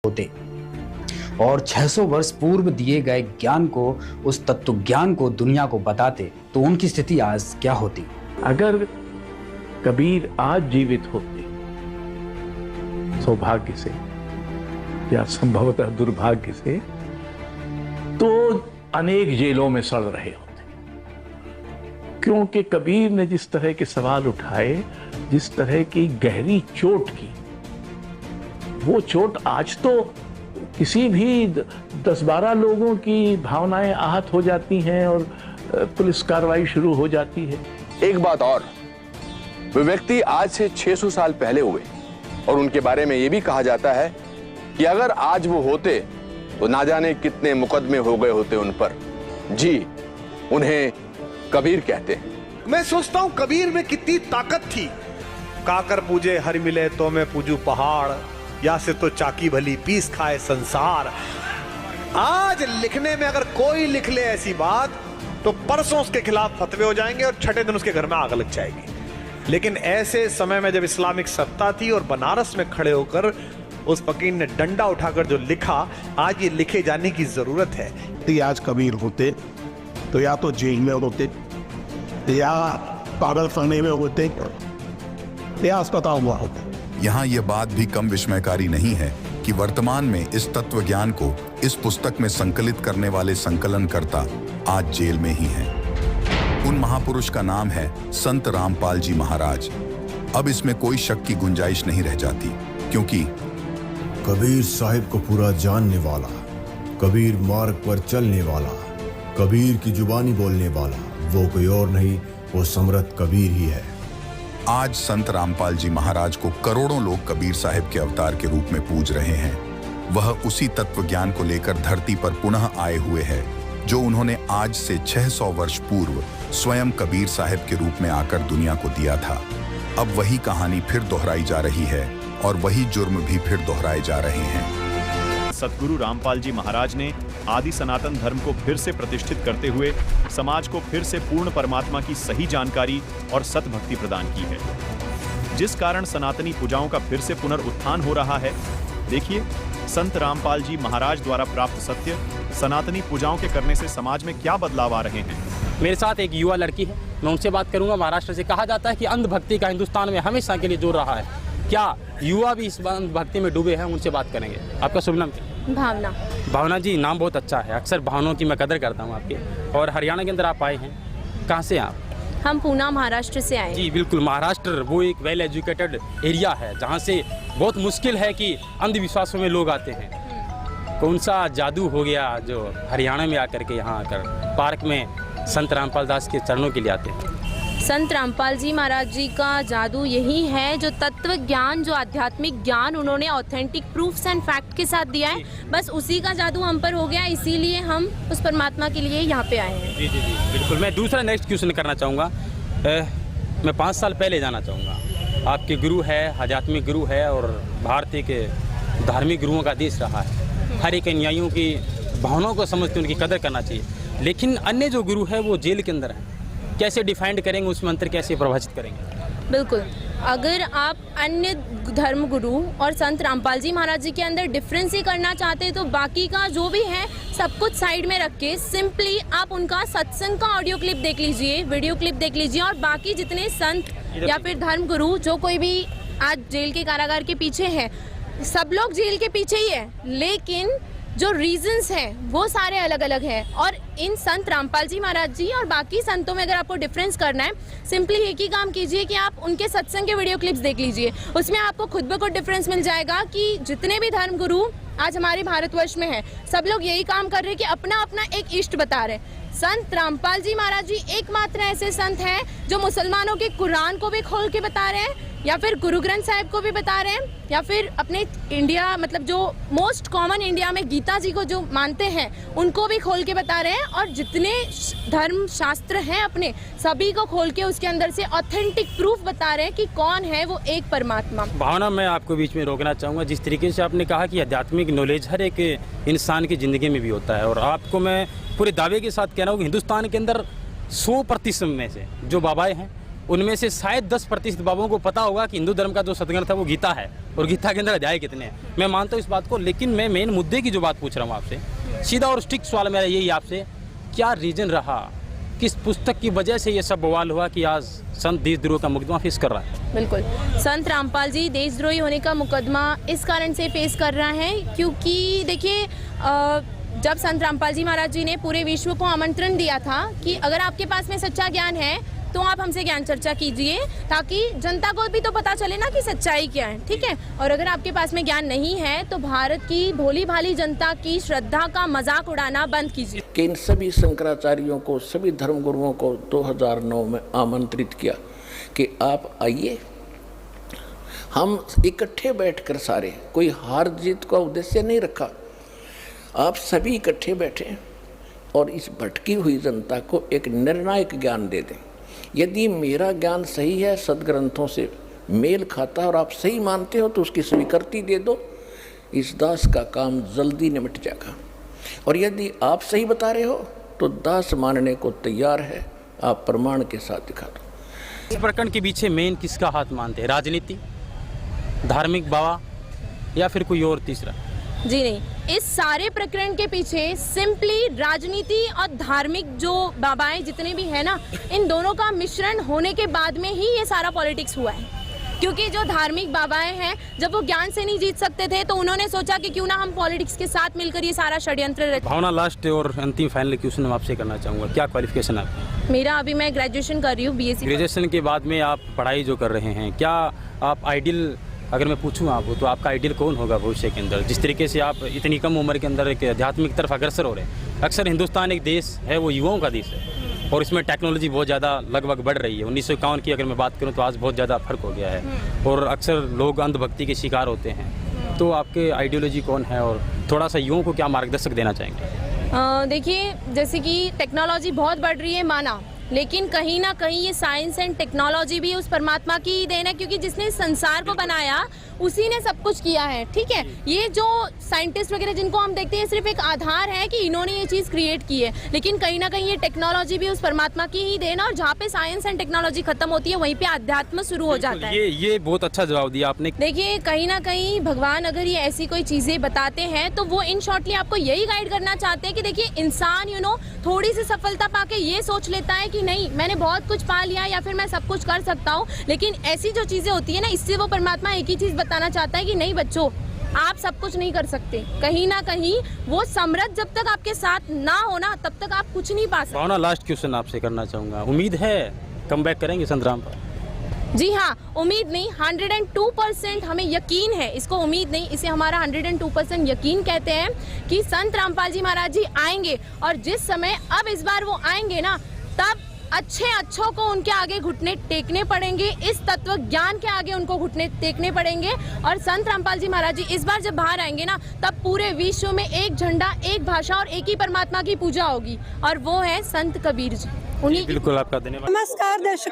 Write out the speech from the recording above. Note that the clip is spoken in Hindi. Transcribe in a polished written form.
होते और 600 वर्ष पूर्व दिए गए ज्ञान को, उस तत्व ज्ञान को दुनिया को बताते, तो उनकी स्थिति आज क्या होती? अगर कबीर आज जीवित होते, सौभाग्य से या संभवतः दुर्भाग्य से, तो अनेक जेलों में सड़ रहे होते, क्योंकि कबीर ने जिस तरह के सवाल उठाए, जिस तरह की गहरी चोट की, वो चोट आज तो किसी भी 10-12 लोगों की भावनाएं आहत हो जाती हैं और पुलिस कार्रवाई शुरू हो जाती है। एक बात और, वे व्यक्ति आज से 600 साल पहले हुए और उनके बारे में यह भी कहा जाता है कि अगर आज वो होते तो ना जाने कितने मुकदमे हो गए होते उन पर। जी, उन्हें कबीर कहते हैं। मैं सोचता हूं कबीर में कितनी ताकत थी। काकर पूजे हर मिले तो मैं पूजू पहाड़, या से तो चाकी भली पीस खाए संसार। आज लिखने में अगर कोई लिख ले ऐसी बात तो परसों उसके खिलाफ फतवे हो जाएंगे और छठे दिन उसके घर में आग लग जाएगी। लेकिन ऐसे समय में जब इस्लामिक सत्ता थी और बनारस में खड़े होकर उस फकीर ने डंडा उठाकर जो लिखा, आज ये लिखे जाने की जरूरत है। आज कबीर होते तो या तो जेल में होते, या पागल खाने में होते, या अस्पताल हुआ होता। यहाँ ये बात भी कम विस्मयकारी नहीं है कि वर्तमान में इस तत्व ज्ञान को इस पुस्तक में संकलित करने वाले संकलनकर्ता आज जेल में ही हैं। उन महापुरुष का नाम है संत रामपाल जी महाराज। अब इसमें कोई शक की गुंजाइश नहीं रह जाती, क्योंकि कबीर साहिब को पूरा जानने वाला, कबीर मार्ग पर चलने वाला, कबीर की जुबानी बोलने वाला, वो कोई और नहीं, वो समर्थ कबीर ही है। आज संत रामपाल जी महाराज को करोड़ों लोग कबीर साहिब के अवतार के रूप में पूज रहे हैं। वह उसी तत्व ज्ञान को लेकर धरती पर पुनः आए हुए हैं जो उन्होंने आज से 600 वर्ष पूर्व स्वयं कबीर साहिब के रूप में आकर दुनिया को दिया था। अब वही कहानी फिर दोहराई जा रही है और वही जुर्म भी फिर दोहराए जा रहे हैं। सतगुरु रामपाल जी महाराज ने आदि सनातन धर्म को फिर से प्रतिष्ठित करते हुए समाज को फिर से पूर्ण परमात्मा की सही जानकारी और सतभक्ति प्रदान की है, जिस कारण सनातनी पूजाओं का फिर से पुनरुत्थान हो रहा है। देखिए, संत रामपाल जी महाराज द्वारा प्राप्त सत्य सनातनी पूजाओं के करने से समाज में क्या बदलाव आ रहे हैं। मेरे साथ एक युवा लड़की है, मैं उनसे बात करूंगा। महाराष्ट्र से कहा जाता है कि अंधभक्ति का हिंदुस्तान में हमेशा के लिए जोर रहा है। क्या युवा भी इस भक्ति में डूबे हैं? उनसे बात करेंगे। आपका शुभ नाम क्या? भावना। भावना जी, नाम बहुत अच्छा है। अक्सर भावनाओं की मैं कदर करता हूँ आपके। और हरियाणा के अंदर आप आए हैं, कहाँ से आप? हम पूना महाराष्ट्र से आए। जी बिल्कुल, महाराष्ट्र वो एक वेल एजुकेटेड एरिया है जहाँ से बहुत मुश्किल है कि अंधविश्वासों में लोग आते हैं। कौन सा जादू हो गया जो हरियाणा में आकर के यहाँ आकर पार्क में संत रामपाल दास के चरणों के लिए आते हैं? संत रामपाल जी महाराज जी का जादू यही है, जो तत्व ज्ञान, जो आध्यात्मिक ज्ञान उन्होंने ऑथेंटिक प्रूफ्स एंड फैक्ट के साथ दिया है, बस उसी का जादू हम पर हो गया। इसीलिए हम उस परमात्मा के लिए यहाँ पे आए हैं। जी जी जी बिल्कुल। मैं दूसरा नेक्स्ट क्वेश्चन करना चाहूँगा। मैं 5 साल पहले जाना चाहूँगा। आपके गुरु है, आध्यात्मिक गुरु है और भारतीय के धार्मिक गुरुओं का देश रहा है। हर एक अनुयायियों की भावनाओं को समझते उनकी कदर करना चाहिए। लेकिन अन्य जो गुरु है वो जेल के अंदर है, कैसे डिफाइंड करेंगे, उस मंत्र कैसे प्रभावित करेंगे? बिल्कुल, अगर आप अन्य धर्म गुरु और संत रामपाल जी महाराज जी के अंदर डिफरेंस ही करना चाहते हैं तो बाकी का जो भी है सब कुछ साइड में रख के सिंपली आप उनका सत्संग का ऑडियो क्लिप देख लीजिए, वीडियो क्लिप देख लीजिए। और बाकी जितने संत या फिर धर्म गुरु जो कोई भी आज जेल के कारागार के पीछे है, सब लोग जेल के पीछे ही है, लेकिन जो रीजंस हैं वो सारे अलग अलग हैं। और इन संत रामपाल जी महाराज जी और बाकी संतों में अगर आपको डिफरेंस करना है, सिंपली एक ही काम कीजिए कि आप उनके सत्संग के वीडियो क्लिप्स देख लीजिए। उसमें आपको खुद ब खुद डिफरेंस मिल जाएगा कि जितने भी धर्म गुरु आज हमारे भारतवर्ष में हैं, सब लोग यही काम कर रहे हैं कि अपना अपना एक इष्ट बता रहे हैं। संत रामपाल जी महाराज जी एकमात्र ऐसे संत हैं जो मुसलमानों के कुरान को भी खोल के बता रहे हैं, या फिर गुरु ग्रंथ साहिब को भी बता रहे हैं, या फिर अपने इंडिया मतलब जो मोस्ट कॉमन इंडिया में गीता जी को जो मानते हैं उनको भी खोल के बता रहे हैं। और जितने धर्म शास्त्र हैं अपने सभी को खोल के उसके अंदर से ऑथेंटिक प्रूफ बता रहे हैं कि कौन है वो एक परमात्मा। भावना, मैं आपको बीच में रोकना चाहूँगा। जिस तरीके से आपने कहा कि आध्यात्मिक नॉलेज हर एक इंसान की ज़िंदगी में भी होता है, और आपको मैं पूरे दावे के साथ कह रहा हूँ कि हिंदुस्तान के अंदर 100% में से जो बाबाएँ हैं उनमें से शायद 10% बाबुओं को पता होगा कि हिंदू धर्म का जो सदग्रंथ है वो गीता है और गीता के अंदर अध्याय कितने हैं। मैं मानता हूँ इस बात को, लेकिन मैं मेन मुद्दे की जो बात पूछ रहा हूँ आपसे, सीधा और स्ट्रिक्ट सवाल मेरा यही आपसे, क्या रीजन रहा, किस पुस्तक की वजह से ये सब बवाल हुआ कि आज संत देशद्रोह का मुकदमा फेस कर रहा है? बिल्कुल, संत रामपाल जी देशद्रोही होने का मुकदमा इस कारण से फेस कर रहा है क्योंकि देखिए जब संत रामपाल जी महाराज जी ने पूरे विश्व को आमंत्रण दिया था कि अगर आपके पास में सच्चा ज्ञान है तो आप हमसे ज्ञान चर्चा कीजिए, ताकि जनता को भी तो पता चले ना कि सच्चाई क्या है, ठीक है। और अगर आपके पास में ज्ञान नहीं है तो भारत की भोली भाली जनता की श्रद्धा का मजाक उड़ाना बंद कीजिए। कि इन सभी शंकराचार्यों को, सभी धर्मगुरुओं को 2009 में आमंत्रित किया कि आप आइए, हम इकट्ठे बैठकर सारे, कोई हार जीत का उद्देश्य नहीं रखा, आप सभी इकट्ठे बैठे और इस भटकी हुई जनता को एक निर्णायक ज्ञान दे दें। यदि मेरा ज्ञान सही है, सदग्रंथों से मेल खाता है और आप सही मानते हो तो उसकी स्वीकृति दे दो, इस दास का काम जल्दी निपट जाएगा। और यदि आप सही बता रहे हो तो दास मानने को तैयार है, आप प्रमाण के साथ दिखा दो। इस प्रकरण के पीछे मेन किसका हाथ मानते हैं? राजनीति, धार्मिक बाबा या फिर कोई और तीसरा? जी नहीं, इस सारे प्रकरण के पीछे सिंपली राजनीति और धार्मिक जो बाबाएं जितने भी हैं ना, इन दोनों का मिश्रण होने के बाद में ही ये सारा पॉलिटिक्स हुआ है। क्योंकि जो धार्मिक बाबाएं हैं, जब वो ज्ञान से नहीं जीत सकते थे तो उन्होंने सोचा कि क्यों ना हम पॉलिटिक्स के साथ मिलकर ये सारा षड्यंत्र रचें। भावना, लास्ट और अंतिम फाइनल क्वेश्चन मैं आपसे करना चाहूँगा, क्या क्वालिफिकेशन है? मेरा अभी मैं ग्रेजुएशन कर रही हूँ, बीएससी। ग्रेजुएशन के बाद में आप पढ़ाई जो कर रहे हैं, क्या आप आइडियल, अगर मैं पूछूं आपको तो आपका आइडियल कौन होगा भविष्य के अंदर? जिस तरीके से आप इतनी कम उम्र के अंदर एक आध्यात्मिक तरफ अग्रसर हो रहे हैं। अक्सर हिंदुस्तान एक देश है, वो युवाओं का देश है और इसमें टेक्नोलॉजी बहुत ज़्यादा लगभग बढ़ रही है। 1951 की अगर मैं बात करूं तो आज बहुत ज़्यादा फर्क हो गया है और अक्सर लोग अंधभक्ति के शिकार होते हैं। तो आपके आइडियोलॉजी कौन है और थोड़ा सा युवाओं को क्या मार्गदर्शक देना चाहेंगे? देखिए, जैसे कि टेक्नोलॉजी बहुत बढ़ रही है माना, लेकिन कहीं ना कहीं ये साइंस एंड टेक्नोलॉजी भी उस परमात्मा की ही देन है, क्योंकि जिसने संसार को बनाया उसी ने सब कुछ किया है, ठीक है। ये जो साइंटिस्ट वगैरह जिनको हम देखते हैं सिर्फ एक आधार है कि इन्होंने ये चीज़ क्रिएट की है, लेकिन कहीं ना कहीं ये टेक्नोलॉजी भी उस परमात्मा की ही देन है। और जहाँ पे साइंस एंड टेक्नोलॉजी खत्म होती है वहीं पे अध्यात्म शुरू हो जाता है। ये बहुत अच्छा जवाब दिया आपने। देखिए, कहीं ना कहीं भगवान अगर ये ऐसी कोई चीज़ें बताते हैं तो वो इन शॉर्टली आपको यही गाइड करना चाहते हैं कि देखिए, इंसान थोड़ी सी सफलता पाके ये सोच लेता है कि नहीं, मैंने बहुत कुछ पा लिया या फिर मैं सब कुछ कर सकता हूँ, लेकिन ऐसी जो चीज़ें होती है ना, इससे वो परमात्मा एक ही चीज़ बताना चाहता है कि नहीं बच्चों, आप सब कुछ नहीं कर सकते। कहीं ना कहीं वो समृद्ध जब तक आपके साथ ना होना तब तक आप कुछ नहीं पा सकते। भावना, लास्ट क्वेश्चन आपसे करना चाहूँगा, उम्मीद है कम बैक करेंगे संत रामपाल? जी हाँ, उम्मीद नहीं, 102% हमें यकीन है। इसको उम्मीद नहीं, इसे हमारा 102% यकीन कहते हैं कि संत रामपाल जी महाराज जी आएंगे। और जिस समय अब इस बार वो आएंगे ना, तब अच्छों को उनके आगे घुटने टेकने पड़ेंगे, इस तत्व ज्ञान के आगे उनको घुटने टेकने पड़ेंगे। और संत रामपाल जी महाराज जी इस बार जब बाहर आएंगे ना, तब पूरे विश्व में एक झंडा, एक भाषा और एक ही परमात्मा की पूजा होगी, और वो है संत कबीर जी। उन्हीं बिल्कुल, आपका धन्यवाद। नमस्कार दर्शक